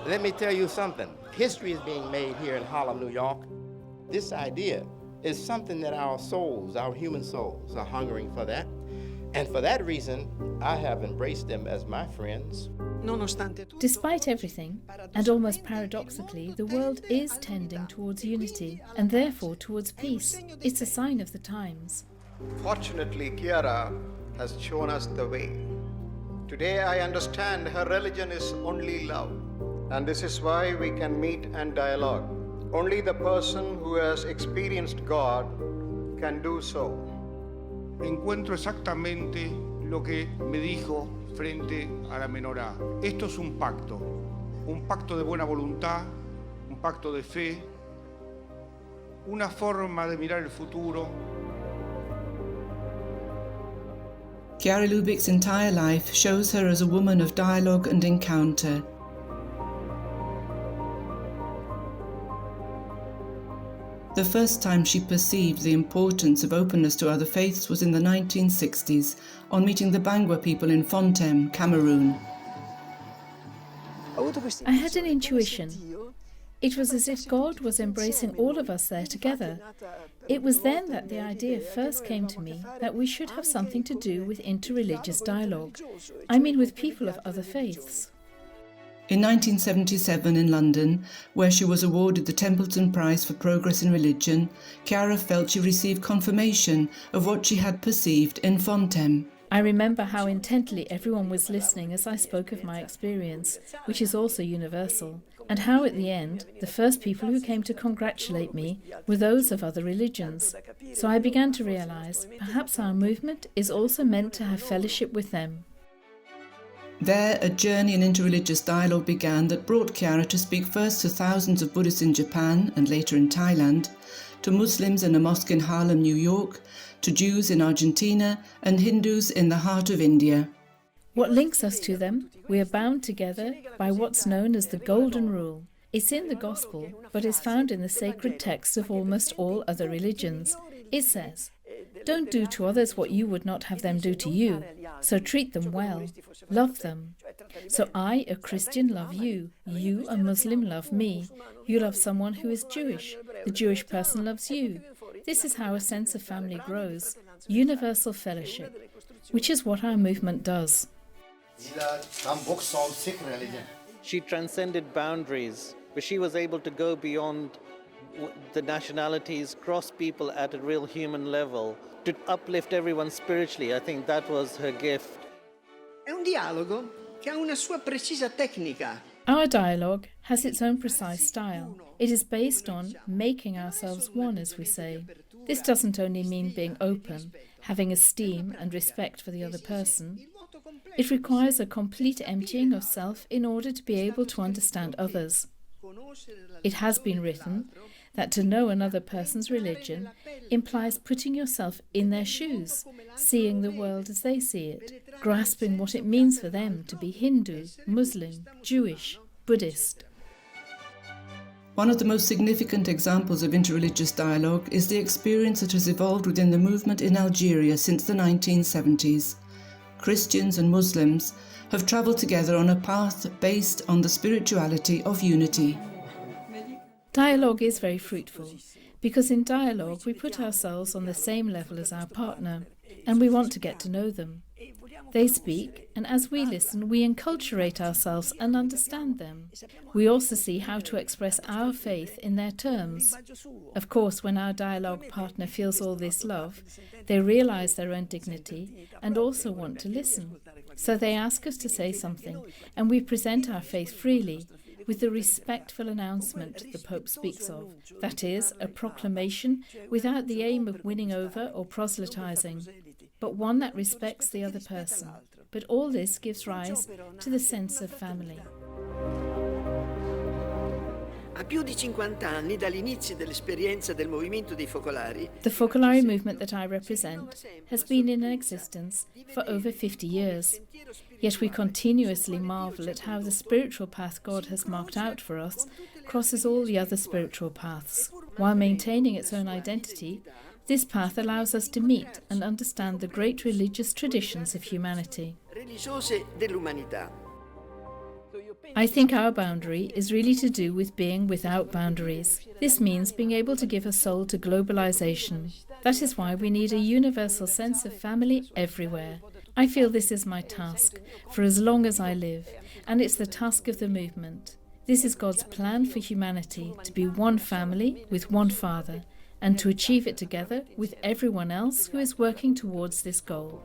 Let me tell you something. History is being made here in Harlem, New York. This idea is something that our souls, our human souls, are hungering for that. And for that reason, I have embraced them as my friends. Despite everything, and almost paradoxically, the world is tending towards unity, and therefore towards peace. It's a sign of the times. Fortunately, Chiara has shown us the way. Today I understand her religion is only love, and this is why we can meet and dialogue. Only the person who has experienced God can do so. Encuentro exactamente lo que me dijo frente a la menorá. Esto es un pacto de buena voluntad, un pacto de fe, una forma de mirar el futuro. Chiara Lubich's entire life shows her as a woman of dialogue and encounter. The first time she perceived the importance of openness to other faiths was in the 1960s, on meeting the Bangwa people in Fontem, Cameroon. I had an intuition. It was as if God was embracing all of us there together. It was then that the idea first came to me that we should have something to do with interreligious dialogue. I mean with people of other faiths. In 1977 in London, where she was awarded the Templeton Prize for Progress in Religion, Chiara felt she received confirmation of what she had perceived in Fontem. I remember how intently everyone was listening as I spoke of my experience, which is also universal, and how at the end, the first people who came to congratulate me were those of other religions. So I began to realize perhaps our movement is also meant to have fellowship with them. There, a journey in interreligious dialogue began that brought Chiara to speak first to thousands of Buddhists in Japan and later in Thailand, to Muslims in a mosque in Harlem, New York, to Jews in Argentina and Hindus in the heart of India. What links us to them? We are bound together by what's known as the Golden Rule. It's in the Gospel, but is found in the sacred texts of almost all other religions. It says, "Don't do to others what you would not have them do to you, so treat them well, love them. So I, a Christian, love you, you, a Muslim, love me, you love someone who is Jewish, the Jewish person loves you." This is how a sense of family grows, universal fellowship, which is what our movement does. She transcended boundaries, but she was able to go beyond the nationalities, cross people at a real human level, to uplift everyone spiritually. I think that was her gift. È un dialogo che ha una sua precisa tecnica. Our dialogue has its own precise style. It is based on making ourselves one, as we say. This doesn't only mean being open, having esteem and respect for the other person. It requires a complete emptying of self in order to be able to understand others. It has been written that to know another person's religion implies putting yourself in their shoes, seeing the world as they see it, grasping what it means for them to be Hindu, Muslim, Jewish, Buddhist. One of the most significant examples of interreligious dialogue is the experience that has evolved within the movement in Algeria since the 1970s. Christians and Muslims have travelled together on a path based on the spirituality of unity. Dialogue is very fruitful, because in dialogue we put ourselves on the same level as our partner, and we want to get to know them. They speak, and as we listen, we enculturate ourselves and understand them. We also see how to express our faith in their terms. Of course, when our dialogue partner feels all this love, they realize their own dignity and also want to listen. So they ask us to say something, and we present our faith freely, with the respectful announcement the Pope speaks of, that is, a proclamation without the aim of winning over or proselytizing, but one that respects the other person. But all this gives rise to the sense of family. A più di 50 anni dall'inizio dell'esperienza del Movimento dei Focolari, The Focolari movement that I represent has been in existence for over 50 years. Yet we continuously marvel at how the spiritual path God has marked out for us crosses all the other spiritual paths. While maintaining its own identity, this path allows us to meet and understand the great religious traditions of humanity. religiose dell'umanità. I think our boundary is really to do with being without boundaries. This means being able to give a soul to globalisation. That is why we need a universal sense of family everywhere. I feel this is my task for as long as I live, and it's the task of the movement. This is God's plan for humanity, to be one family with one Father, and to achieve it together with everyone else who is working towards this goal.